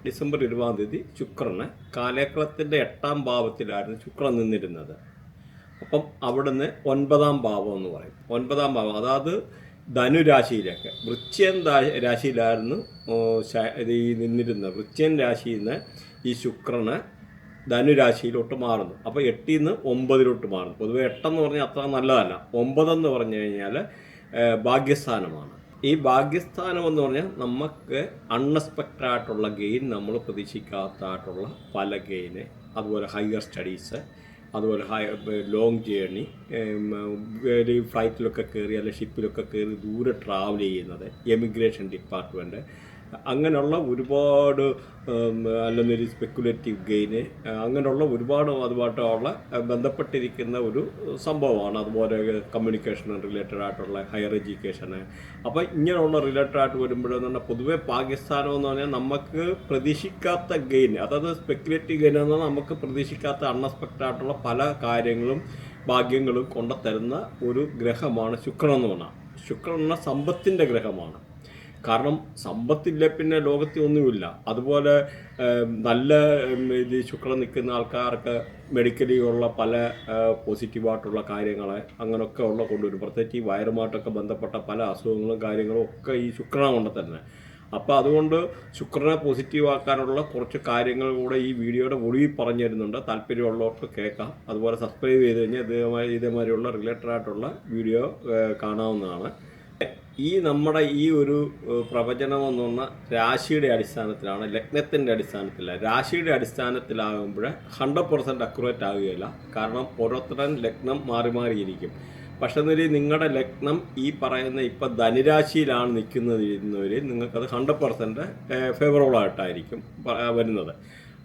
December 20 ശുക്രന് കാലേക്കളത്തിൻ്റെ 8ാം ഭാവത്തിലായിരുന്നു ശുക്രൻ നിന്നിരുന്നത്. അപ്പം അവിടുന്ന് 9ാം ഭാവം എന്ന് പറയും. 9ാം ഭാവം അതായത് ധനുരാശിയിലേക്ക് വൃശ്ചികൻ രാശിയിലായിരുന്നു ഈ നിന്നിരുന്നത്. വൃശ്ചികൻ രാശിയിൽ നിന്ന് ഈ ശുക്രന് ധനുരാശിയിലോട്ട് മാറുന്നു. അപ്പോൾ 8ൽ നിന്ന് 9ലോട്ട് മാറുന്നു. പൊതുവെ 8 പറഞ്ഞാൽ അത്ര നല്ലതല്ല. 9 പറഞ്ഞു കഴിഞ്ഞാൽ ഭാഗ്യസ്ഥാനമാണ്. ഈ ഭാഗ്യസ്ഥാനം എന്ന് പറഞ്ഞാൽ നമുക്ക് അൺഎക്സ്പെക്റ്റഡ് ആയിട്ടുള്ള ഗെയിൻ, നമ്മൾ പ്രതീക്ഷിക്കാത്തതായിട്ടുള്ള പല ഗെയിന്, അതുപോലെ ഹയർ സ്റ്റഡീസ്, അതുപോലെ ലോങ് ജേർണി, ഫ്ലൈറ്റിലൊക്കെ കയറി അല്ലെങ്കിൽ ഷിപ്പിലൊക്കെ കയറി ദൂരെ ട്രാവൽ ചെയ്യുന്നത്, എമിഗ്രേഷൻ ഡിപ്പാർട്ട്മെൻറ്റ്, അങ്ങനെയുള്ള ഒരുപാട് അല്ലെന്നൊരു സ്പെക്കുലേറ്റീവ് ഗെയിന്, അങ്ങനെയുള്ള ഒരുപാട് അതുമായിട്ടുള്ള ബന്ധപ്പെട്ടിരിക്കുന്ന ഒരു സംഭവമാണ്. അതുപോലെ കമ്മ്യൂണിക്കേഷൻ റിലേറ്റഡ് ആയിട്ടുള്ള ഹയർ എഡ്യൂക്കേഷന്. അപ്പോൾ ഇങ്ങനെയുള്ള റിലേറ്റഡ് ആയിട്ട് വരുമ്പോഴെന്ന് പറഞ്ഞാൽ പൊതുവെ പാകിസ്ഥാനം എന്ന് പറഞ്ഞാൽ നമുക്ക് പ്രതീക്ഷിക്കാത്ത ഗെയിൻ, അതായത് സ്പെക്കുലേറ്റീവ് ഗെയിൻ എന്നാൽ നമുക്ക് പ്രതീക്ഷിക്കാത്ത അൺഎക്സ്പെക്റ്റഡ് ആയിട്ടുള്ള പല കാര്യങ്ങളും ഭാഗ്യങ്ങളും കൊണ്ടുതരുന്ന ഒരു ഗ്രഹമാണ് ശുക്രൻ എന്ന് പറഞ്ഞാൽ. ശുക്രൻ എന്ന സമ്പത്തിൻ്റെ ഗ്രഹമാണ്. കാരണം സമ്പത്തില്ല പിന്നെ ലോകത്തിൽ ഒന്നുമില്ല. അതുപോലെ നല്ല ഇത് ശുക്രൻ നിൽക്കുന്ന ആൾക്കാർക്ക് മെഡിക്കലി ഉള്ള പല പോസിറ്റീവായിട്ടുള്ള കാര്യങ്ങൾ അങ്ങനെയൊക്കെ ഉള്ള കൊണ്ടുവരും. പ്രത്യേകിച്ച് ഈ വയറുമായിട്ടൊക്കെ ബന്ധപ്പെട്ട പല അസുഖങ്ങളും കാര്യങ്ങളും ഒക്കെ ഈ ശുക്രനെ കൊണ്ട് തന്നെ. അപ്പോൾ അതുകൊണ്ട് ശുക്രനെ പോസിറ്റീവാക്കാനുള്ള കുറച്ച് കാര്യങ്ങൾ കൂടെ ഈ വീഡിയോയുടെ ഒടുവിൽ പറഞ്ഞു തരുന്നുണ്ട്. താല്പര്യമുള്ളവർക്ക് കേൾക്കാം. അതുപോലെ സബ്സ്ക്രൈബ് ചെയ്ത് കഴിഞ്ഞാൽ ഇതേമാതിരിയുള്ള റിലേറ്റഡ് ആയിട്ടുള്ള വീഡിയോ കാണാവുന്നതാണ്. ഈ നമ്മുടെ ഈ ഒരു പ്രവചനം എന്ന് പറഞ്ഞാൽ രാശിയുടെ അടിസ്ഥാനത്തിലാണ്, ലഗ്നത്തിൻ്റെ അടിസ്ഥാനത്തില്ല. രാശിയുടെ അടിസ്ഥാനത്തിലാകുമ്പോൾ 100% അക്യുറേറ്റ് ആവുകയില്ല. കാരണം ഓരോരുത്തരും ലഗ്നം മാറി മാറിയിരിക്കും. പക്ഷേ നിങ്ങളുടെ ലഗ്നം ഈ പറയുന്ന ഇപ്പം ധനുരാശിയിലാണ് നിൽക്കുന്നവർ, നിങ്ങൾക്കത് 100% ഫേവറബിൾ ആയിട്ടായിരിക്കും വരുന്നത്.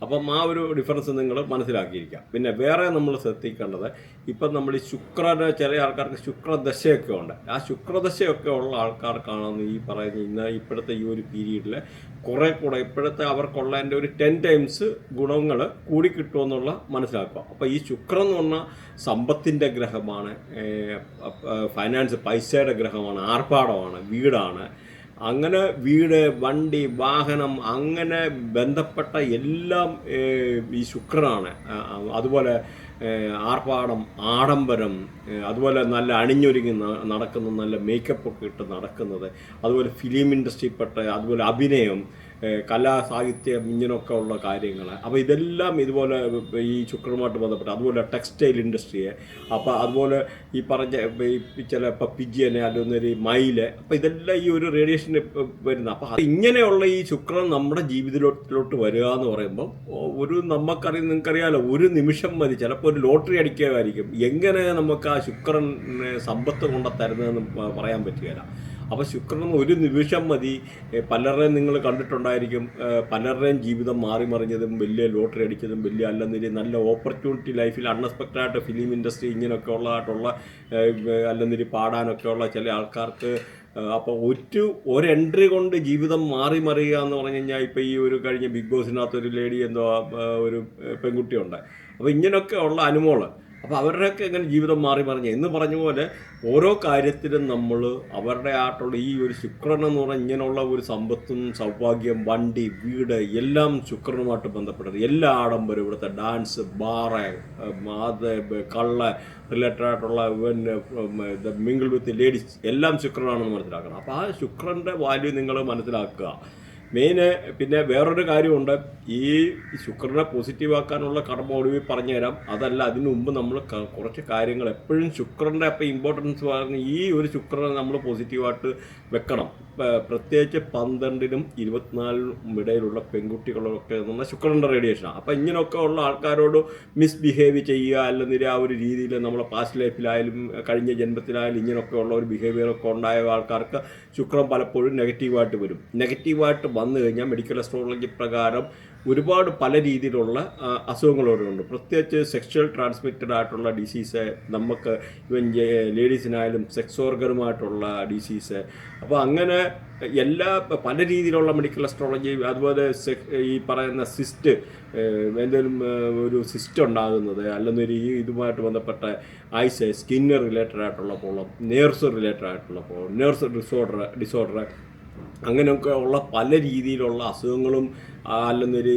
അപ്പം ആ ഒരു ഡിഫറൻസ് നിങ്ങൾ മനസ്സിലാക്കിയിരിക്കാം. പിന്നെ വേറെ നമ്മൾ ശ്രദ്ധിക്കേണ്ടത്, ഇപ്പം നമ്മൾ ഈ ശുക്രന് ചില ആൾക്കാർക്ക് ശുക്രദശയൊക്കെ ഉണ്ട്. ആ ശുക്രദശയൊക്കെ ഉള്ള ആൾക്കാർക്കാണെന്ന് ഈ പറയുന്ന ഇപ്പോഴത്തെ ഈ ഒരു പീരീഡിൽ കുറേ കൂടെ ഇപ്പോഴത്തെ അവർക്കുള്ളതിൻ്റെ ഒരു 10 times ഗുണങ്ങൾ കൂടി കിട്ടുമെന്നുള്ള മനസ്സിലാക്കുക. അപ്പോൾ ഈ ശുക്രൻ എന്ന് പറഞ്ഞാൽ സമ്പത്തിൻ്റെ ഗ്രഹമാണ്, ഫൈനാൻസ് പൈസയുടെ ഗ്രഹമാണ്, ആർഭാടമാണ്, വീടാണ്. അങ്ങനെ വീട്, വണ്ടി, വാഹനം, അങ്ങനെ ബന്ധപ്പെട്ട എല്ലാം ഈ ശുക്രനാണ്. അതുപോലെ ആർഭാടം, ആഡംബരം, അതുപോലെ നല്ല അണിഞ്ഞൊരുങ്ങി നടക്കുന്ന, നല്ല മേക്കപ്പൊക്കെ ഇട്ട് നടക്കുന്നത്, അതുപോലെ ഫിലിം ഇൻഡസ്ട്രിയിൽപ്പെട്ട, അതുപോലെ അഭിനയം, കലാ, സാഹിത്യം, ഇങ്ങനെയൊക്കെ ഉള്ള കാര്യങ്ങൾ. അപ്പോൾ ഇതെല്ലാം ഇതുപോലെ ഈ ശുക്രനുമായിട്ട് ബന്ധപ്പെട്ട്, അതുപോലെ ടെക്സ്റ്റൈൽ ഇൻഡസ്ട്രിയെ, അപ്പോൾ അതുപോലെ ഈ പറഞ്ഞ ചില ഇപ്പം പിജിയനെ അല്ലെങ്കിൽ മയില്, അപ്പോൾ ഇതെല്ലാം ഈ ഒരു റേഡിയേഷൻ വരുന്ന. അപ്പോൾ ഇങ്ങനെയുള്ള ഈ ശുക്രൻ നമ്മുടെ ജീവിതത്തിലോട്ട് വരിക എന്ന് പറയുമ്പോൾ നിങ്ങൾക്കറിയാലോ, ഒരു നിമിഷം മതി, ചിലപ്പോൾ ഒരു ലോട്ടറി അടിക്കുകയായിരിക്കും. എങ്ങനെ നമുക്ക് ആ ശുക്രൻ സമ്പത്ത് കൊണ്ട തരുന്നതെന്ന് പറയാൻ പറ്റുകയില്ല. അപ്പോൾ ശുക്രൻ ഒരു നിമിഷം മതി. പലരുടെയും നിങ്ങൾ കണ്ടിട്ടുണ്ടായിരിക്കും, പലരുടെയും ജീവിതം മാറി മറിഞ്ഞതും, വലിയ ലോട്ടറി അടിച്ചതും, വലിയ അല്ലെന്നില്ല നല്ല ഓപ്പർച്യൂണിറ്റി ലൈഫിൽ അൺഎക്സ്പെക്റ്റഡ് ആയിട്ട് ഫിലിം ഇൻഡസ്ട്രി ഇങ്ങനെയൊക്കെ ഉള്ളതായിട്ടുള്ള അല്ലെന്നില്ല പാടാനൊക്കെ ഉള്ള ചില ആൾക്കാർക്ക്. അപ്പോൾ ഒരു എൻട്രി കൊണ്ട് ജീവിതം മാറി മറിയുക എന്ന് പറഞ്ഞു കഴിഞ്ഞാൽ, ഇപ്പോൾ ഈ ഒരു കഴിഞ്ഞ ബിഗ് ബോസിനകത്ത് ഒരു ലേഡി ഒരു പെൺകുട്ടിയുണ്ട്. അപ്പോൾ ഇങ്ങനെയൊക്കെ ഉള്ള അനുമോള്, അപ്പോൾ അവരുടെയൊക്കെ എങ്ങനെ ജീവിതം മാറി മറിഞ്ഞു എന്ന് പറഞ്ഞ പോലെ ഓരോ കാര്യത്തിലും നമ്മൾ അവരുടെ ആയിട്ടുള്ള ഈ ഒരു ശുക്രൻ എന്ന് പറഞ്ഞാൽ ഇങ്ങനെയുള്ള ഒരു സമ്പത്തും സൗഭാഗ്യം, വണ്ടി, വീട് എല്ലാം ശുക്രനുമായിട്ട് ബന്ധപ്പെട്ടത്. എല്ലാ ആഡംബരം, ഇവിടുത്തെ ഡാൻസ്, ബാറ്, അത് കള്ള റിലേറ്റഡ് ആയിട്ടുള്ള മിങ്കിൾ വിത്ത് ലേഡീസ് എല്ലാം ശുക്രനാണെന്ന് മനസ്സിലാക്കണം. അപ്പോൾ ആ ശുക്രൻ്റെ വാല്യൂ നിങ്ങൾ മനസ്സിലാക്കുക. മെയിന് പിന്നെ വേറൊരു കാര്യമുണ്ട്, ഈ ശുക്രനെ പോസിറ്റീവാക്കാനുള്ള കർമ്മ ഒടുവിൽ പറഞ്ഞുതരാം. അതല്ല, അതിനു മുമ്പ് നമ്മൾ കുറച്ച് കാര്യങ്ങൾ എപ്പോഴും ശുക്രൻ്റെ അപ്പം ഇമ്പോർട്ടൻസ് പറഞ്ഞ് ഈ ഒരു ശുക്രനെ നമ്മൾ പോസിറ്റീവായിട്ട് വെക്കണം. പ്രത്യേകിച്ച് 12നും 24നും ഇടയിലുള്ള പെൺകുട്ടികളൊക്കെ എന്നാൽ ശുക്രൻ്റെ റേഡിയേഷനാണ്. അപ്പം ഇങ്ങനെയൊക്കെ ഉള്ള ആൾക്കാരോട് മിസ്ബിഹേവ് ചെയ്യുക, അല്ലെങ്കിൽ ആ ഒരു രീതിയിൽ നമ്മളെ പാസ്റ്റ് ലൈഫിലായാലും കഴിഞ്ഞ ജന്മത്തിലായാലും ഇങ്ങനെയൊക്കെ ഉള്ള ഒരു ബിഹേവിയറൊക്കെ ഉണ്ടായ ആൾക്കാർക്ക് ശുക്രൻ പലപ്പോഴും നെഗറ്റീവായിട്ട് വരും. നെഗറ്റീവായിട്ട് വന്നു കഴിഞ്ഞാൽ മെഡിക്കൽ അസ്ട്രോളജി പ്രകാരം ഒരുപാട് പല രീതിയിലുള്ള അസുഖങ്ങളുണ്ട്. പ്രത്യേകിച്ച് സെക്ഷൽ ട്രാൻസ്മിറ്റഡ് ആയിട്ടുള്ള ഡിസീസ്, നമുക്ക് ഇവൻ ലേഡീസിനായാലും സെക്സ് ഓർഗനുമായിട്ടുള്ള ഡിസീസ്. അപ്പോൾ അങ്ങനെ എല്ലാ പല രീതിയിലുള്ള മെഡിക്കൽ അസ്ട്രോളജി, അതുപോലെ ഈ പറയുന്ന സിസ്റ്റ്, എന്തെങ്കിലും ഒരു സിസ്റ്റ് ഉണ്ടാകുന്നത്, അല്ലെങ്കിൽ ഇതുമായിട്ട് ബന്ധപ്പെട്ട ഐസ്, സ്കിന്ന് റിലേറ്റഡ് ആയിട്ടുള്ള പ്രോബ്ലം, നേഴ്സ് റിലേറ്റഡ് ആയിട്ടുള്ള പ്രോബ്ലം, നേഴ്സ് ഡിസോർഡർ, അങ്ങനെയൊക്കെ ഉള്ള പല രീതിയിലുള്ള അസുഖങ്ങളും അല്ലെന്നൊരു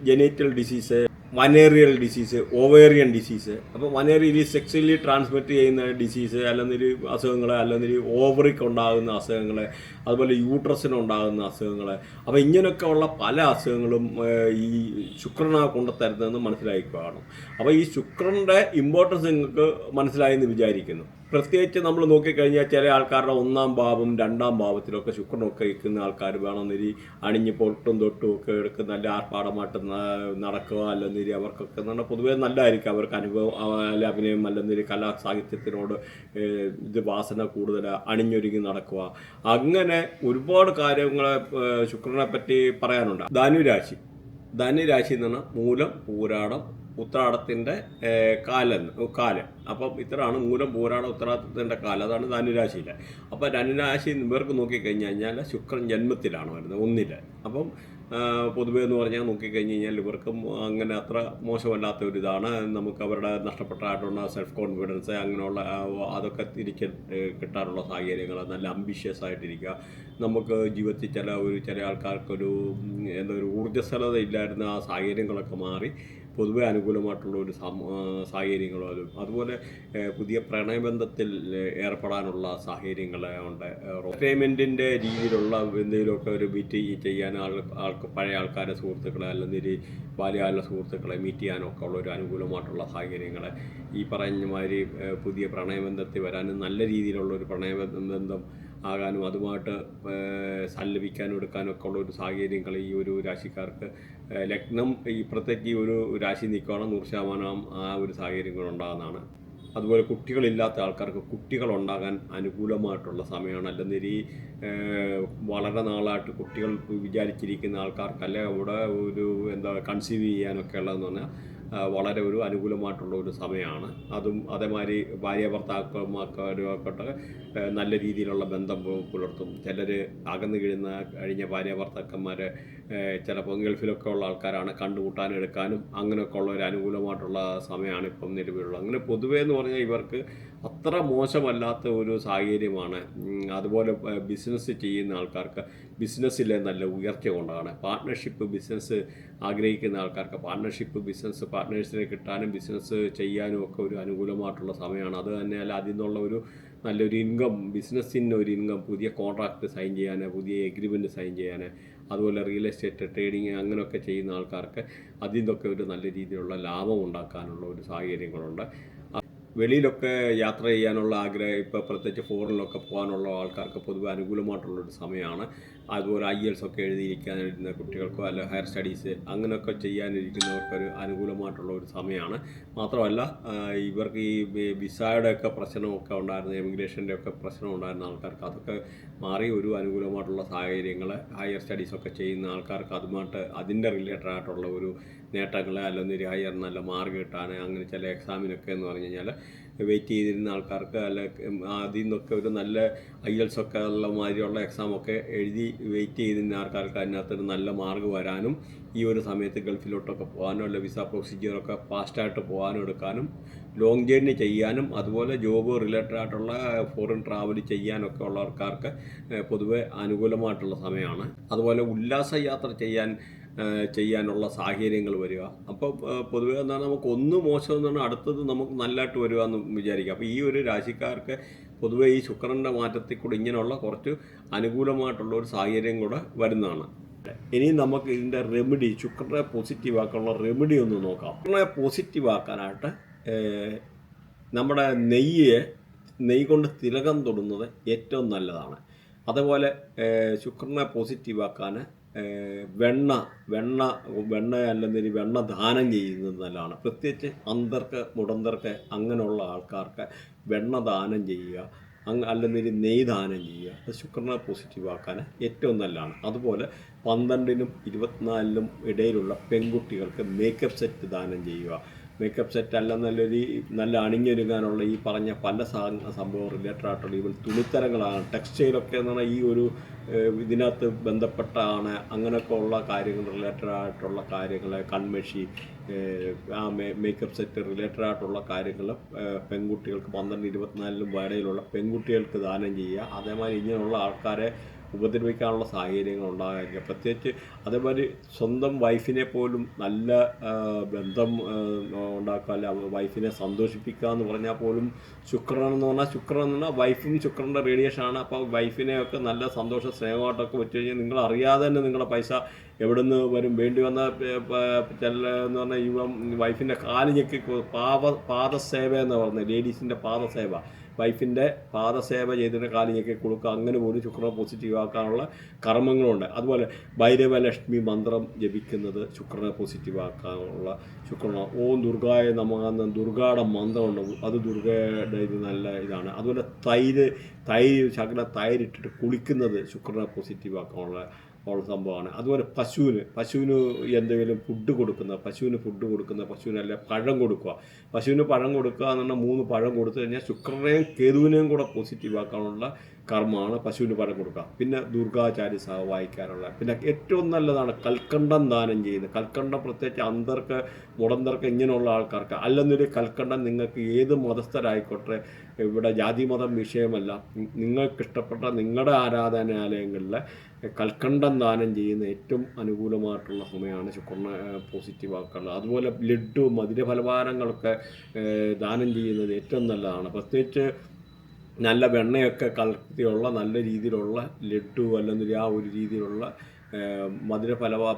genital disease, venereal disease, ovarian disease. അപ്പോൾ വനേറിയൽ സെക്സ്വലി ട്രാൻസ്മിറ്റ് ചെയ്യുന്ന ഡിസീസ്, അല്ലെങ്കിൽ അസുഖങ്ങൾ, അല്ലെങ്കിൽ ഓവറിക്ക് ഉണ്ടാകുന്ന അസുഖങ്ങൾ, അതുപോലെ യൂട്രസിനുണ്ടാകുന്ന അസുഖങ്ങൾ. അപ്പോൾ ഇങ്ങനെയൊക്കെ ഉള്ള പല അസുഖങ്ങളും ഈ ശുക്രനാ കൊണ്ടുതരുന്നതെന്ന് മനസ്സിലാക്കുകയാണ്. അപ്പോൾ ഈ ശുക്രൻ്റെ ഇമ്പോർട്ടൻസ് നിങ്ങൾക്ക് മനസ്സിലായെന്ന് വിചാരിക്കുന്നു. പ്രത്യേകിച്ച് നമ്മൾ നോക്കിക്കഴിഞ്ഞാൽ ചില ആൾക്കാരുടെ 1-ാം ഭാവം 2-ാം ഭാവത്തിലൊക്കെ ശുക്രനൊക്കെ ഇരിക്കുന്ന ആൾക്കാർ വേണമെന്നൊരു അണിഞ്ഞ് പൊട്ടും തൊട്ടും ഒക്കെ എടുക്കുന്ന നല്ല ആർപ്പാടമായിട്ട് നടക്കുക, അല്ലെന്നൊരു അവർക്കൊക്കെ എന്ന് പറഞ്ഞാൽ പൊതുവേ നല്ലതായിരിക്കും. അവർക്ക് അനുഭവം, അല്ല അഭിനയം, അല്ലെന്നൊരു കലാ സാഹിത്യത്തിനോട് ഇത് വാസന കൂടുതൽ, അണിഞ്ഞൊരുങ്ങി നടക്കുക. അങ്ങനെ ഒരുപാട് കാര്യങ്ങളെ ശുക്രനെ പറ്റി പറയാനുണ്ട്. ധനുരാശി എന്ന് പറഞ്ഞാൽ മൂലം, പൂരാടം, ഉത്രാടത്തിൻ്റെ കാല്. അപ്പം ഇത്രയാണ് മൂലം, പൂരാടം, ഉത്രാടത്തിൻ്റെ കാല്. അതാണ് ധനുരാശിയിലെ. അപ്പോൾ ധനുരാശി ഇവർക്ക് നോക്കിക്കഴിഞ്ഞാൽ ശുക്രൻ ജന്മത്തിലാണ് വരുന്നത്, 1-ൽ. അപ്പം പൊതുവേ എന്ന് പറഞ്ഞാൽ നോക്കിക്കഴിഞ്ഞ് കഴിഞ്ഞാൽ ഇവർക്കും അങ്ങനെ അത്ര മോശമല്ലാത്ത ഒരു ഇതാണ്. നമുക്ക് അവരുടെ നഷ്ടപ്പെട്ടായിട്ടുള്ള സെൽഫ് കോൺഫിഡൻസ്, അങ്ങനെയുള്ള അതൊക്കെ തിരിച്ച് കിട്ടാനുള്ള സാഹചര്യങ്ങൾ, നല്ല അംബിഷ്യസ് ആയിട്ടിരിക്കുക. നമുക്ക് ജീവിതത്തിൽ ചില ആൾക്കാർക്കൊരു ഒരു ഊർജ്ജസ്വലത ഇല്ലായിരുന്ന ആ സാഹചര്യങ്ങളൊക്കെ മാറി പൊതുവെ അനുകൂലമായിട്ടുള്ള ഒരു സാഹചര്യങ്ങളും, അതുപോലെ പുതിയ പ്രണയബന്ധത്തിൽ ഏർപ്പെടാനുള്ള സാഹചര്യങ്ങൾ ഉണ്ട്. എൻ്റർടൈൻമെൻറ്റിൻ്റെ രീതിയിലുള്ള എന്തെങ്കിലുമൊക്കെ ഒരു മീറ്റ് ചെയ്യാൻ പഴയ ആൾക്കാരെ, സുഹൃത്തുക്കളെ, അല്ലെങ്കിൽ ബാല്യകാല സുഹൃത്തുക്കളെ മീറ്റ് ചെയ്യാനൊക്കെ ഉള്ള ഒരു അനുകൂലമായിട്ടുള്ള സാഹചര്യങ്ങൾ, ഈ പറഞ്ഞ മാതിരി പുതിയ പ്രണയബന്ധത്തിൽ വരാനും നല്ല രീതിയിലുള്ള ഒരു പ്രണയബന്ധം ആകാനും അതുമായിട്ട് സല്ലപിക്കാനും എടുക്കാനും ഒക്കെ ഉള്ള ഒരു സാഹചര്യങ്ങൾ ഈ ഒരു രാശിക്കാർക്ക് ലഗ്നം ഇപ്പുറത്തേക്ക് ഈ ഒരു രാശി നിൽക്കുകയാണ് 100% ആ ഒരു സാഹചര്യങ്ങളുണ്ടാകുന്നതാണ്. അതുപോലെ കുട്ടികളില്ലാത്ത ആൾക്കാർക്ക് കുട്ടികളുണ്ടാകാൻ അനുകൂലമായിട്ടുള്ള സമയമാണ്. അല്ലെങ്കിൽ ഈ വളരെ നാളായിട്ട് കുട്ടികൾ വിചാരിച്ചിരിക്കുന്ന ആൾക്കാർക്ക്, അല്ലെ അവിടെ ഒരു കൺസീവ് ചെയ്യാനൊക്കെ ഉള്ളതെന്ന് പറഞ്ഞാൽ വളരെ ഒരു അനുകൂലമായിട്ടുള്ള ഒരു സമയമാണ്. അതും അതേമാതിരി ഭാര്യ ഭർത്താക്കന്മാർക്കൊക്കെ നല്ല രീതിയിലുള്ള ബന്ധം പുലർത്തും. ചിലർ അകന്നു കഴിഞ്ഞ ഭാര്യ ഭർത്താക്കന്മാർ ചിലപ്പോൾ ഗൾഫിലൊക്കെ ഉള്ള ആൾക്കാരാണ്, കണ്ടുകൂട്ടാനും എടുക്കാനും അങ്ങനെയൊക്കെ ഉള്ള ഒരു അനുകൂലമായിട്ടുള്ള സമയമാണ് ഇപ്പം നിലവിലുള്ളത്. അങ്ങനെ പൊതുവേ എന്ന് പറഞ്ഞാൽ ഇവർക്ക് അത്ര മോശമല്ലാത്ത ഒരു സാഹചര്യമാണ്. അതുപോലെ ബിസിനസ് ചെയ്യുന്ന ആൾക്കാർക്ക് ബിസിനസ്സിലെ നല്ല ഉയർച്ച കൊണ്ടാണ്. പാർട്ട്ണർഷിപ്പ് ബിസിനസ് ആഗ്രഹിക്കുന്ന ആൾക്കാർക്ക് പാർട്ട്നേഴ്സിനെ കിട്ടാനും ബിസിനസ് ചെയ്യാനും ഒക്കെ ഒരു അനുകൂലമായിട്ടുള്ള സമയമാണ്. അത് തന്നെയല്ല അതിൽ നിന്നുള്ള ഒരു നല്ലൊരു ഇൻകം, ബിസിനസ്സിന് ഒരു ഇൻകം, പുതിയ കോൺട്രാക്റ്റ് സൈൻ ചെയ്യാൻ, പുതിയ എഗ്രിമെൻറ്റ് സൈൻ ചെയ്യാൻ, അതുപോലെ റിയൽ എസ്റ്റേറ്റ് ട്രേഡിങ് അങ്ങനെയൊക്കെ ചെയ്യുന്ന ആൾക്കാർക്ക് അതിൽ നിന്നൊക്കെ ഒരു നല്ല രീതിയിലുള്ള ലാഭം ഉണ്ടാക്കാനുള്ള ഒരു സാഹചര്യങ്ങളുണ്ട്. വെളിയിലൊക്കെ യാത്ര ചെയ്യാനുള്ള ആഗ്രഹം, ഇപ്പോൾ പ്രത്യേകിച്ച് ഫോറിനിലൊക്കെ പോകാനുള്ള ആൾക്കാർക്ക് പൊതുവെ അനുകൂലമായിട്ടുള്ളൊരു സമയമാണ്. അതുപോലെ IELTS ഒക്കെ എഴുതിയിരിക്കാനിരുന്ന കുട്ടികൾക്കോ അല്ല ഹയർ സ്റ്റഡീസ് അങ്ങനെയൊക്കെ ചെയ്യാനിരിക്കുന്നവർക്കൊരു അനുകൂലമായിട്ടുള്ള ഒരു സമയമാണ്. മാത്രമല്ല ഇവർക്ക് ഈ വിസയുടെ ഒക്കെ പ്രശ്നമൊക്കെ ഉണ്ടായിരുന്ന, എമിഗ്രേഷൻ്റെ ഒക്കെ പ്രശ്നം ഉണ്ടായിരുന്ന ആൾക്കാർക്ക് അതൊക്കെ മാറി ഒരു അനുകൂലമായിട്ടുള്ള സാഹചര്യങ്ങൾ, ഹയർ സ്റ്റഡീസൊക്കെ ചെയ്യുന്ന ആൾക്കാർക്ക് അതുമായിട്ട് അതിൻ്റെ റിലേറ്റഡ് ആയിട്ടുള്ള ഒരു നേട്ടങ്ങൾ, അല്ലെങ്കിൽ ഹയർ നല്ല മാർക്ക് കിട്ടാൻ, അങ്ങനെ ചില എക്സാമിനൊക്കെ എന്ന് പറഞ്ഞു കഴിഞ്ഞാൽ വെയിറ്റ് ചെയ്തിരുന്ന ആൾക്കാർക്ക്, അല്ല അതിൽ നിന്നൊക്കെ ഒരു നല്ല IELTS ഒക്കെ ഉള്ള മാതിരിയുള്ള എക്സാമൊക്കെ എഴുതി വെയിറ്റ് ചെയ്തിരുന്ന ആൾക്കാർക്ക് അതിനകത്തൊരു നല്ല മാർക്ക് വരാനും, ഈ ഒരു സമയത്ത് ഗൾഫിലോട്ടൊക്കെ പോകാനും, അല്ല വിസ പ്രൊസീജിയറൊക്കെ ഫാസ്റ്റായിട്ട് പോകാനും എടുക്കാനും, ലോങ് ജേർണി ചെയ്യാനും, അതുപോലെ ജോബ് റിലേറ്റഡ് ആയിട്ടുള്ള ഫോറിൻ ട്രാവൽ ചെയ്യാനൊക്കെ ഉള്ള ആൾക്കാർക്ക് പൊതുവെ അനുകൂലമായിട്ടുള്ള സമയമാണ്. അതുപോലെ ഉല്ലാസ യാത്ര ചെയ്യാനുള്ള സാഹചര്യങ്ങൾ വരിക. അപ്പോൾ പൊതുവേ എന്താണ്, നമുക്ക് ഒന്ന് മോശം എന്നാണ് അടുത്തത് നമുക്ക് നല്ലതായിട്ട് വരിക എന്ന് വിചാരിക്കുക. അപ്പോൾ ഈ ഒരു രാശിക്കാർക്ക് പൊതുവേ ഈ ശുക്രൻ്റെ മാറ്റത്തിൽ കൂടി ഇങ്ങനെയുള്ള കുറച്ച് അനുകൂലമായിട്ടുള്ള ഒരു സാഹചര്യം കൂടെ വരുന്നതാണ്. ഇനി നമുക്ക് ഇതിൻ്റെ റെമഡി, ശുക്രനെ പോസിറ്റീവ് ആക്കാനുള്ള റെമഡി ഒന്ന് നോക്കാം. ശുക്രനെ പോസിറ്റീവ് ആക്കാനായിട്ട് നമ്മുടെ നെയ്യ് കൊണ്ട് തിലകം തൊടുന്നത് ഏറ്റവും നല്ലതാണ്. അതുപോലെ ശുക്രനെ പോസിറ്റീവ് ആക്കാൻ വെണ്ണ അല്ലെങ്കിൽ വെണ്ണ ദാനം ചെയ്യുന്നത് നല്ലതാണ്. പ്രത്യേകിച്ച് അന്ധർക്ക്, മുടന്തർക്ക് അങ്ങനെയുള്ള ആൾക്കാർക്ക് വെണ്ണ ദാനം ചെയ്യുക, അല്ലെങ്കിൽ നെയ്യ് ദാനം ചെയ്യുക, അത് ശുക്രനെ പോസിറ്റീവ് ആക്കാൻ ഏറ്റവും നല്ലതാണ്. അതുപോലെ 12-നും 24-നും ഇടയിലുള്ള പെൺകുട്ടികൾക്ക് മേക്കപ്പ് സെറ്റ് ദാനം ചെയ്യുക. മേക്കപ്പ് സെറ്റ് അല്ല, നല്ല അണിഞ്ഞൊരുങ്ങാനുള്ള ഈ പറഞ്ഞ പല സംഭവം റിലേറ്റഡ് ആയിട്ടുള്ള ഈവൻ തുണിത്തരങ്ങളാണ്, ടെക്സ്റ്റൈലൊക്കെ എന്ന് പറഞ്ഞാൽ ഈ ഒരു ഇതിനകത്ത് ബന്ധപ്പെട്ടാണ്. അങ്ങനെയൊക്കെ ഉള്ള കാര്യങ്ങൾ റിലേറ്റഡ് ആയിട്ടുള്ള കാര്യങ്ങൾ, കൺമഷി, ആ മേക്കപ്പ് സെറ്റ് റിലേറ്റഡ് ആയിട്ടുള്ള കാര്യങ്ങൾ പെൺകുട്ടികൾക്ക് 12-24-നും ഇടയിലുള്ള പെൺകുട്ടികൾക്ക് ദാനം ചെയ്യുക. അതേമാതിരി ഇങ്ങനെയുള്ള ആൾക്കാരെ ഉപദ്രവിക്കാനുള്ള സാഹചര്യങ്ങൾ ഉണ്ടാകാതിരിക്കുക. പ്രത്യേകിച്ച് അതേമാതിരി സ്വന്തം വൈഫിനെ പോലും നല്ല ബന്ധം ഉണ്ടാക്കുക, അല്ല വൈഫിനെ സന്തോഷിപ്പിക്കുക എന്ന് പറഞ്ഞാൽ പോലും ശുക്രൻ എന്ന് പറഞ്ഞാൽ വൈഫും ശുക്രൻ്റെ റേഡിയേഷനാണ്. അപ്പോൾ വൈഫിനെയൊക്കെ നല്ല സന്തോഷ സ്നേഹമായിട്ടൊക്കെ വെച്ച് കഴിഞ്ഞാൽ നിങ്ങൾ അറിയാതെ തന്നെ നിങ്ങളുടെ പൈസ എവിടെ നിന്ന് വരും. വേണ്ടി വന്ന ചില എന്ന് പറഞ്ഞാൽ വൈഫിൻ്റെ കാല് ഞെക്കി പാദസേവ എന്ന് പറഞ്ഞത്, ലേഡീസിൻ്റെ പാദസേവ, വൈഫിൻ്റെ പാദസേവ ചെയ്തിട്ട് കാല് ഞെക്കി കൊടുക്കുക. അങ്ങനെ പോലും ശുക്രനെ പോസിറ്റീവ് ആക്കാനുള്ള കർമ്മങ്ങളുണ്ട്. അതുപോലെ ഭൈരവലക്ഷ്മി മന്ത്രം ജപിക്കുന്നത് ശുക്രനെ പോസിറ്റീവ് ആക്കാനുള്ള ഓം ദുർഗായ നമഃ എന്ന ദുർഗയുടെ മന്ത്രമുണ്ട്, അത് ദുർഗയുടെ ഇത് നല്ല ഇതാണ്. അതുപോലെ ശകല തൈരിട്ടിട്ട് കുളിക്കുന്നത് ശുക്രനെ പോസിറ്റീവ് ആക്കാനുള്ള സംഭവമാണ്. അതുപോലെ പശുവിന് എന്തെങ്കിലും ഫുഡ് കൊടുക്കുന്ന, പശുവിനല്ല പഴം കൊടുക്കുക. പശുവിന് പഴം കൊടുക്കുക എന്ന് പറഞ്ഞാൽ 3 പഴം കൊടുത്തു കഴിഞ്ഞാൽ ശുക്രനെയും കേതുവിനെയും കൂടെ പോസിറ്റീവ് ആക്കാനുള്ള കർമ്മമാണ് പശുവിന് പഴം കൊടുക്കുക. പിന്നെ ദുർഗാചാര്യ സഹ വായിക്കാനുള്ള. പിന്നെ ഏറ്റവും നല്ലതാണ് കൽക്കണ്ടം ദാനം ചെയ്യുന്നത്. കൽക്കണ്ടം പ്രത്യേകിച്ച് മുടന്തർക്ക് ഇങ്ങനെയുള്ള ആൾക്കാർക്ക്, അല്ലെന്നൊരു കൽക്കണ്ടം നിങ്ങൾക്ക് ഏത് മതസ്ഥരായിക്കോട്ടെ, ഇവിടെ ജാതി മതം വിഷയമല്ല, നിങ്ങൾക്കിഷ്ടപ്പെട്ട നിങ്ങളുടെ ആരാധനാലയങ്ങളിൽ കൽക്കണ്ടം ദാനം ചെയ്യുന്ന ഏറ്റവും അനുകൂലമായിട്ടുള്ള സമയമാണ് ശുക്രനെ പോസിറ്റീവ് ആക്കാനുള്ളത്. അതുപോലെ ലഡ്ഡു, മധുരഫലഹാരങ്ങളൊക്കെ ദാനം ചെയ്യുന്നത് ഏറ്റവും നല്ലതാണ്. പ്രത്യേകിച്ച് നല്ല വെണ്ണയൊക്കെ കലർത്തിയുള്ള നല്ല രീതിയിലുള്ള ലഡ്ഡു അല്ലെങ്കിൽ ആ ഒരു രീതിയിലുള്ള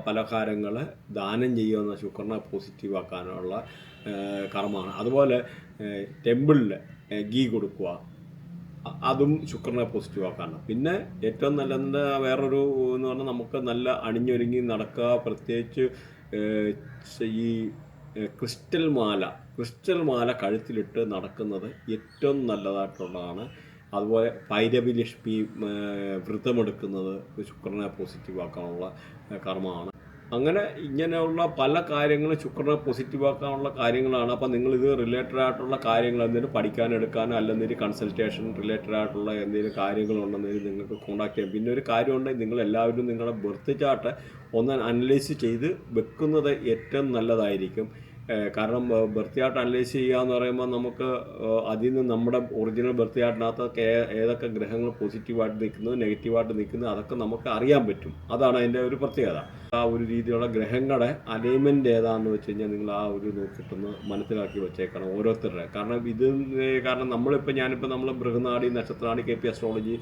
പലഹാരങ്ങൾ ദാനം ചെയ്യുന്ന ശുക്രനെ പോസിറ്റീവ് ആക്കാനുള്ള കർമ്മമാണ്. അതുപോലെ ടെമ്പിളിൽ ഗീ കൊടുക്കുക, അതും ശുക്രനെ പോസിറ്റീവ് ആക്കാനാണ്. പിന്നെ ഏറ്റവും നല്ല വേറൊരു എന്ന് പറഞ്ഞാൽ നമുക്ക് നല്ല അണിഞ്ഞൊരുങ്ങി നടക്കുക. പ്രത്യേകിച്ച് ഈ ക്രിസ്റ്റൽ മാല കഴുത്തിലിട്ട് നടക്കുന്നത് ഏറ്റവും നല്ലതായിട്ടുള്ളതാണ്. അതുപോലെ ഭൈരവലക്ഷ്മി വ്രതമെടുക്കുന്നത് ശുക്രനെ പോസിറ്റീവ് ആക്കാനുള്ള കർമ്മമാണ്. അങ്ങനെ ഇങ്ങനെയുള്ള പല കാര്യങ്ങളും ശുക്രനെ പോസിറ്റീവ് ആക്കാനുള്ള കാര്യങ്ങളാണ്. അപ്പോൾ നിങ്ങളിത് റിലേറ്റഡ് ആയിട്ടുള്ള കാര്യങ്ങൾ എന്തെങ്കിലും പഠിക്കാനെടുക്കാനോ അല്ലെങ്കിൽ കൺസൾട്ടേഷൻ റിലേറ്റഡ് ആയിട്ടുള്ള എന്തെങ്കിലും കാര്യങ്ങളുണ്ടെങ്കിൽ നിങ്ങൾക്ക് കോൺടാക്ട് ചെയ്യാം. പിന്നെ ഒരു കാര്യമുണ്ടെങ്കിൽ നിങ്ങളെല്ലാവരും നിങ്ങളുടെ ബർത്ത് ചാർട്ട് ഒന്ന് അനലൈസ് ചെയ്ത് വെക്കുന്നത് ഏറ്റവും നല്ലതായിരിക്കും. കാരണം ബർത്ത് ചാർട്ട് അനലൈസ് ചെയ്യുക എന്ന് പറയുമ്പോൾ നമുക്ക് അതിൽ നിന്ന് നമ്മുടെ ഒറിജിനൽ ബർത്ത് ചാർട്ടിനകത്തൊക്കെ ഏതൊക്കെ ഗ്രഹങ്ങൾ പോസിറ്റീവായിട്ട് നിൽക്കുന്നത് നെഗറ്റീവായിട്ട് നിൽക്കുന്നത് അതൊക്കെ നമുക്ക് അറിയാൻ പറ്റും. അതാണ് അതിൻ്റെ ഒരു പ്രത്യേകത. ആ ഒരു രീതിയിലുള്ള ഗ്രഹങ്ങളുടെ അലൈൻമെൻറ്റ് ഏതാണെന്ന് വെച്ച് കഴിഞ്ഞാൽ നിങ്ങൾ ആ ഒരു നോക്കിയിട്ടൊന്ന് മനസ്സിലാക്കി വെച്ചേക്കണം ഓരോരുത്തരുടെ. കാരണം നമ്മൾ ബൃഹനാടി, നക്ഷത്രനാടി, KP അസ്ട്രോളജി,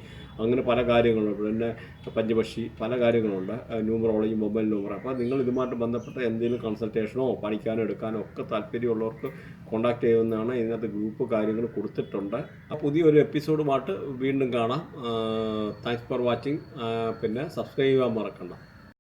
അങ്ങനെ പല കാര്യങ്ങളുണ്ട്. പിന്നെ പഞ്ചപക്ഷി, പല കാര്യങ്ങളുണ്ട്, ന്യൂമറോളജി, മൊബൈൽ നമ്പർ. അപ്പോൾ നിങ്ങൾ ഇതുമായിട്ട് ബന്ധപ്പെട്ട എന്തെങ്കിലും കൺസൾട്ടേഷനോ പഠിക്കാനോ എടുക്കാനോ ഒക്കെ താല്പര്യമുള്ളവർക്ക് കോൺടാക്ട് ചെയ്യുന്നതാണ്. ഇതിനകത്ത് ഗ്രൂപ്പ് കാര്യങ്ങൾ കൊടുത്തിട്ടുണ്ട്. ആ പുതിയൊരു എപ്പിസോഡുമായിട്ട് വീണ്ടും കാണാം. Thanks for watching. പിന്നെ സബ്സ്ക്രൈബ് ചെയ്യാൻ മറക്കണ്ട.